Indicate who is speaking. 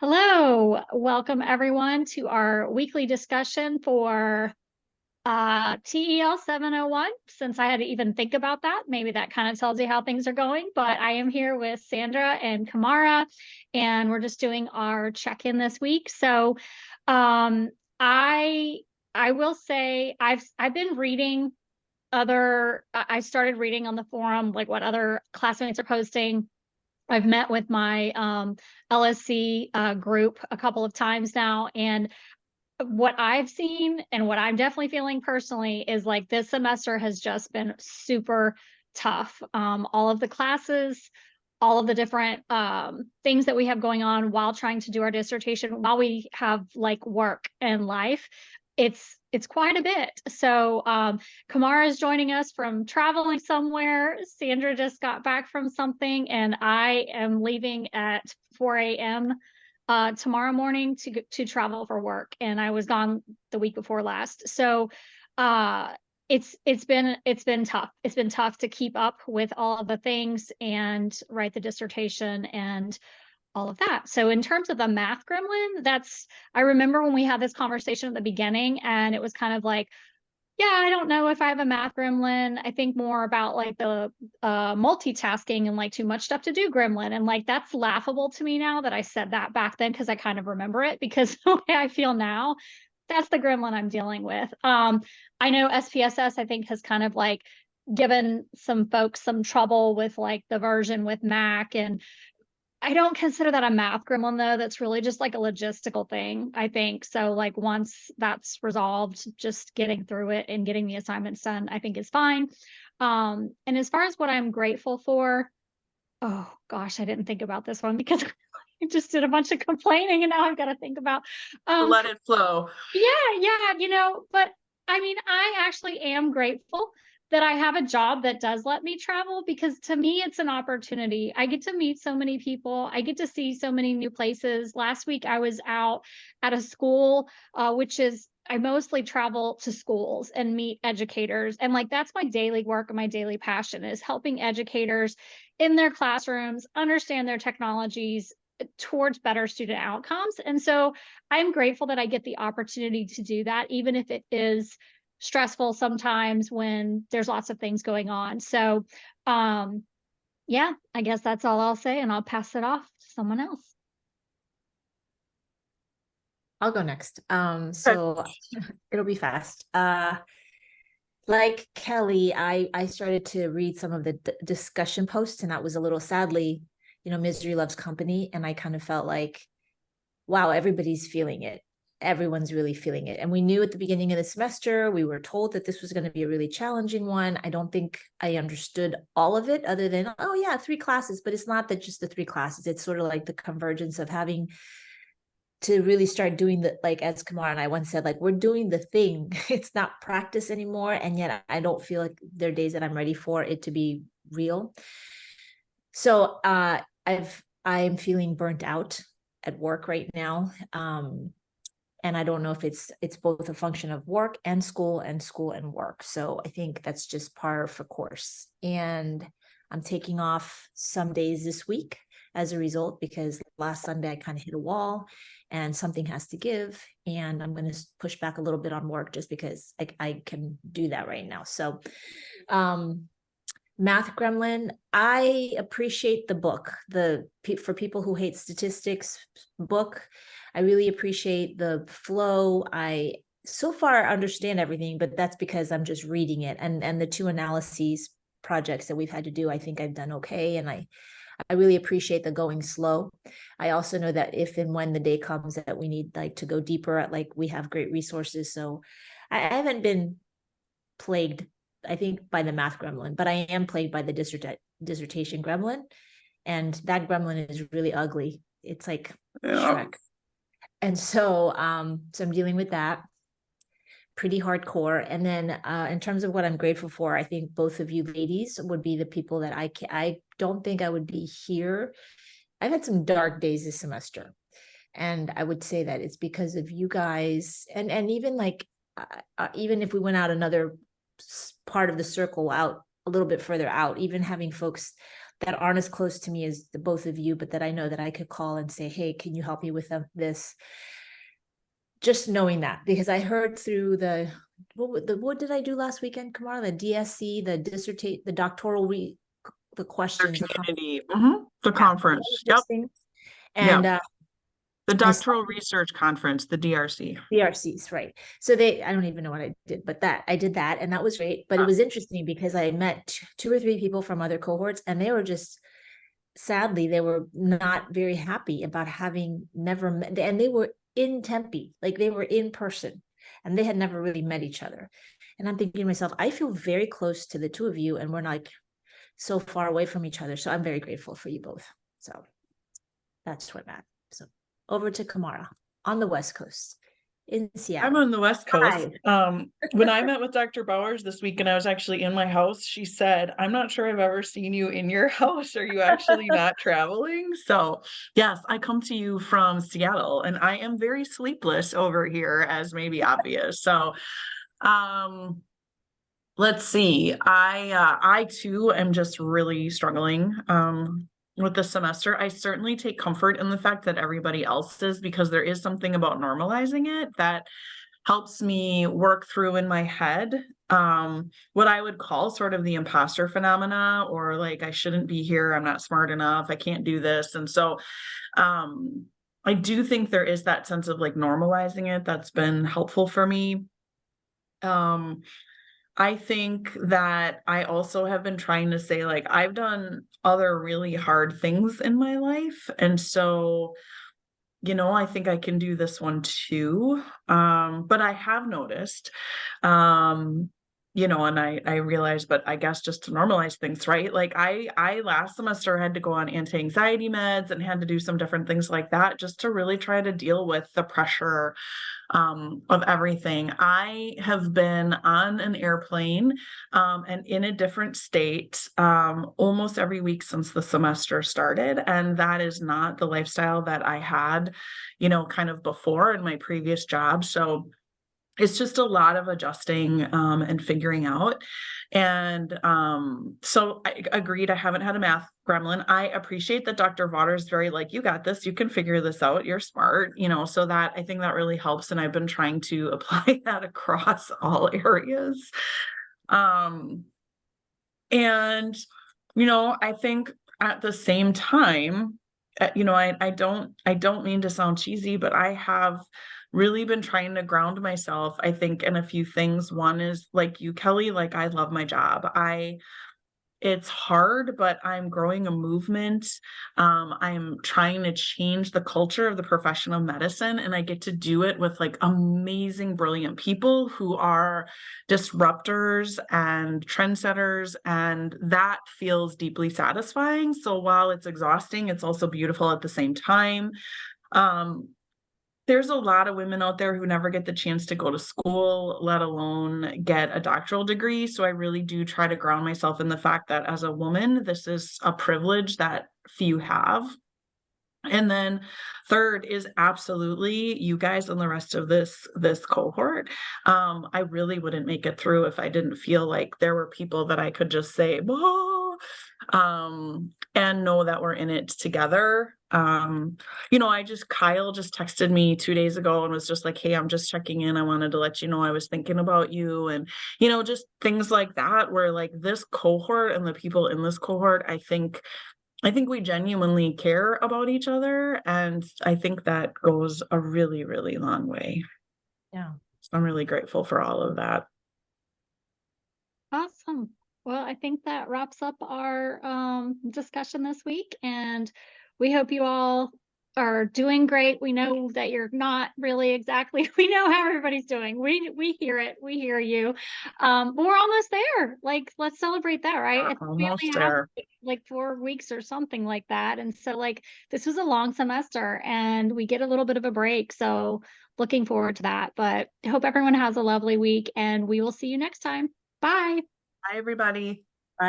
Speaker 1: Hello, welcome everyone to our weekly discussion for TEL 701. Since I had to even think about that, maybe that kind of tells you how things are going. But I am here with Sandra and Kamara, and we're just doing our check-in this week. So um, I I will say I've been reading I started reading on the forum like what other classmates are posting. I've met with my LSC group a couple of times now, and what I've seen and what I'm definitely feeling personally is like this semester has just been super tough. All of the classes, all of the different things that we have going on while trying to do our dissertation, while we have like work and life, it's quite a bit. So Kamara is joining us from traveling somewhere. Sandra just got back from something, and I am leaving at 4 a.m. Tomorrow morning to travel for work, and I was gone the week before last. So it's been tough. It's been tough to keep up with all of the things and write the dissertation and all of that. So in terms of the math gremlin, I remember when we had this conversation at the beginning, and it was kind of like, yeah, I don't know if I have a math gremlin. I think more about like the multitasking and like too much stuff to do gremlin. And like that's laughable to me now that I said that back then, because I kind of remember it, because the way I feel now, that's the gremlin I'm dealing with. I know SPSS, I think, has kind of like given some folks some trouble with like the version with Mac, and I don't consider that a math gremlin though. That's really just like a logistical thing, I think. So like once that's resolved, just getting through it and getting the assignments done, I think is fine. And as far as what I'm grateful for, oh gosh, I didn't think about this one because I just did a bunch of complaining and now I've got to think about um
Speaker 2: Let it flow.
Speaker 1: yeah, but I mean, I actually am grateful that I have a job that does let me travel, because to me, it's an opportunity. I get to meet so many people. I get to see so many new places. Last week, I was out at a school, which is, I mostly travel to schools and meet educators. And like, that's my daily work and my daily passion is helping educators in their classrooms understand their technologies towards better student outcomes. And so I'm grateful that I get the opportunity to do that, even if it is stressful sometimes when there's lots of things going on. So, yeah, I guess that's all I'll say, and I'll pass it off to someone else.
Speaker 2: I'll go next.
Speaker 1: Sure.
Speaker 2: So it'll be fast. Like Kelly, I started to read some of the discussion posts, and that was a little sadly, misery loves company, and I kind of felt like, wow, everybody's feeling it. Everyone's really feeling it. And we knew at the beginning of the semester, we were told that this was going to be a really challenging one. I don't think I understood all of it other than, oh yeah, 3 classes, but it's not that just the 3 classes. It's sort of like the convergence of having to really start doing the, like as Kamar and I once said, like we're doing the thing. It's not practice anymore. And yet I don't feel like there are days that I'm ready for it to be real. So I'm feeling burnt out at work right now. And I don't know if it's both a function of work and school and work. So I think that's just par for course. And I'm taking off some days this week as a result, because last Sunday I kind of hit a wall and something has to give. And I'm going to push back a little bit on work just because I can do that right now. So, Math Gremlin, I appreciate the book, for people who hate statistics book. I really appreciate the flow. I so far understand everything, but that's because I'm just reading it. And the 2 analyses projects that we've had to do, I think I've done okay. And I really appreciate the going slow. I also know that if and when the day comes that we need like to go deeper at, like, we have great resources. So I haven't been plagued, I think, by the math gremlin, but I am plagued by the dissertation gremlin. And that gremlin is really ugly. It's like Shrek. And so I'm dealing with that pretty hardcore. And then in terms of what I'm grateful for, I think both of you ladies would be the people that I don't think I would be here. I've had some dark days this semester, and I would say that it's because of you guys. And even like even if we went out another part of the circle, out a little bit further out, even having folks that aren't as close to me as the both of you, but that I know that I could call and say, hey, can you help me with this? Just knowing that, because I heard through what did I do last weekend, Kamara? The DSC, the doctoral the questions,
Speaker 3: The conference. Yep.
Speaker 2: things.
Speaker 3: Yeah.
Speaker 2: And
Speaker 3: The doctoral research conference, the DRC.
Speaker 2: DRCs, right. So I don't even know what I did, but I did that, and that was great. But it was interesting because I met two or three people from other cohorts, and they were just, sadly, they were not very happy about having never met, and they were in Tempe, like they were in person, and they had never really met each other. And I'm thinking to myself, I feel very close to the two of you, and we're like so far away from each other. So I'm very grateful for you both. So that's where I'm at. So over to Kamara on the West Coast in Seattle.
Speaker 3: I'm on the West Coast. When I met with Dr. Bowers this week and I was actually in my house, she said, I'm not sure I've ever seen you in your house. Are you actually not traveling? So yes, I come to you from Seattle and I am very sleepless over here, as may be obvious. So let's see. I too am just really struggling with the semester. I certainly take comfort in the fact that everybody else is, because there is something about normalizing it that helps me work through in my head what I would call sort of the imposter phenomena, or like, I shouldn't be here, I'm not smart enough, I can't do this. And so I do think there is that sense of like normalizing it that's been helpful for me. I think that I also have been trying to say, like, I've done other really hard things in my life. And so, I think I can do this one too. But I have noticed, and I realized, but I guess just to normalize things, right? Like I last semester had to go on anti-anxiety meds and had to do some different things like that just to really try to deal with the pressure of everything. I have been on an airplane and in a different state almost every week since the semester started. And that is not the lifestyle that I had, kind of before in my previous job. So it's just a lot of adjusting and figuring out. And so I agreed, I haven't had a math gremlin. I appreciate that Dr. Votter's very like, you got this, you can figure this out, you're smart, so that I think that really helps. And I've been trying to apply that across all areas. And, I think at the same time, I don't mean to sound cheesy, but I have really been trying to ground myself, I think, in a few things. One is like you, Kelly, like I love my job. It's hard, but I'm growing a movement. I'm trying to change the culture of the profession of medicine, and I get to do it with like amazing, brilliant people who are disruptors and trendsetters, and that feels deeply satisfying. So while it's exhausting, it's also beautiful at the same time. There's a lot of women out there who never get the chance to go to school, let alone get a doctoral degree. So I really do try to ground myself in the fact that as a woman, this is a privilege that few have. And then third is absolutely you guys and the rest of this cohort. I really wouldn't make it through if I didn't feel like there were people that I could just say, whoa, and know that we're in it together. Kyle just texted me 2 days ago and was just like, hey, I'm just checking in. I wanted to let you know I was thinking about you. And, just things like that, where like this cohort and the people in this cohort, I think we genuinely care about each other. And I think that goes a really, really long way.
Speaker 2: Yeah.
Speaker 3: So I'm really grateful for all of that.
Speaker 1: Awesome. Well, I think that wraps up our discussion this week, and we hope you all are doing great. We know that you're not really exactly, we know how everybody's doing. We hear it, we hear you. But we're almost there. Like, let's celebrate that, right? I think we
Speaker 3: Almost
Speaker 1: only have
Speaker 3: there.
Speaker 1: like 4 weeks or something like that. And so like this was a long semester and we get a little bit of a break. So looking forward to that. But I hope everyone has a lovely week and we will see you next time. Bye.
Speaker 3: Bye, everybody.